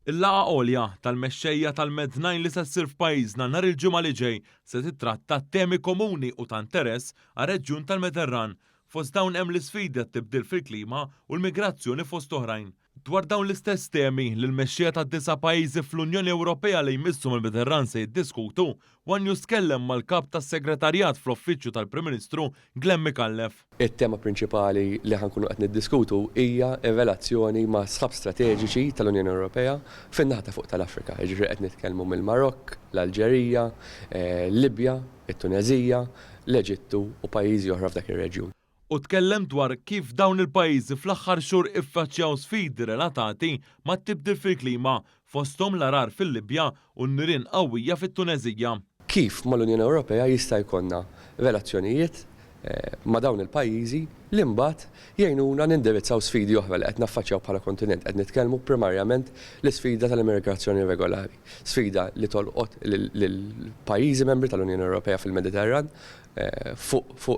Il-laqa għolja tal-mexxejja tal-Med9 li se ssir f'pajjiżna nhar il-ġimgħa li ġej se titratta temi komuni u ta' interess għar-reġjun tal-Mediterran. Fost dawn hemm l-isfidi għat-tibdil fil-klima u l-migrazzjoni fost oħrajn. Dwar dawn l-istess temi li l-mexxejja tad-9 pajjiżi fl-Unjoni Ewropea li jmissu mill-Mediterran se jiddiskutu, One News kellem mal-kap tas-segretarjat fl-Uffiċċju tal-Prim Ministru Glenn Mikallef. Il-tema prinċipali li ħankunu qed niddiskutu hija relazzjoni ma' sħab strateġiċi tal-Unjoni Ewropea fin-naħa fuq tal-Afrika. Jiġifieri qed nitkellmu mill-Marokk, l-Alġerija, Libja, it-Tunezija, l-Eġittu u pajjiżi oħra f'dak ir-reġjun. U tkellem dwar kif dawn il-pajjiżi fl-aħħar xhur iffaċċjaw sfidi relatati mat tibdil fil-klima fosthom l-arar fil-Libja u n-nirien qawwija fit-Tunezija. Kif mal-Unjoni Ewropea jista' jkollna relazzjonijiet ma' dawn il-pajjiżi li mbagħad jgħinuna nindirizzaw sfidi oħra li qed naffaċċjaw bħala kontinent. Qed nitkellmu primarjament l-isfida tal-immigrazzjoni regolari, sfida li tolqot lill-pajjiżi membri tal-Unjoni Ewropea fil-Mediterran fuq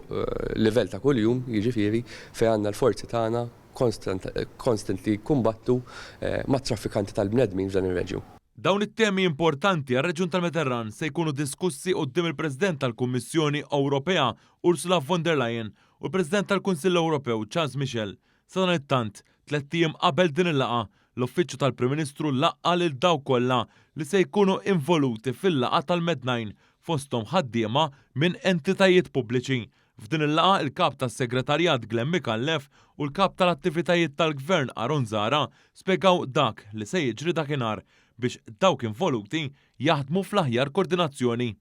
livell ta' kuljum, jiġifieri fejn għandna l-forzi tagħna constantly kumbattu mat traffikanti tal-bnedmin f'dan ir-reġjun. Dawn it-temi importanti għar-reġjun tal-Mediterran se jkunu diskussi quddiem il-President tal-Kummissjoni Ewropea Ursula von der Leyen u l-President tal-Kunsill Ewropew Charles Michel. Sa dan it-tant, 3 ijiem qabel din il-laqgħa, l-Uffiċċju tal-Prim Ministru laqqa lil dawk kollha li se jkunu involuti fil-laqgħa tal-Med9 fosthom ħaddiema minn entitajiet pubbliċi. F'din il-laqgħa il-kap tas-segretarjat Glenn Mikallef u l-kap tal-attivitajiet tal-Gvern Aron Zara spjegaw dak li se jiġri dakinhar biex dawk involuti jaħdmu fl-aħjar koordinazzjoni.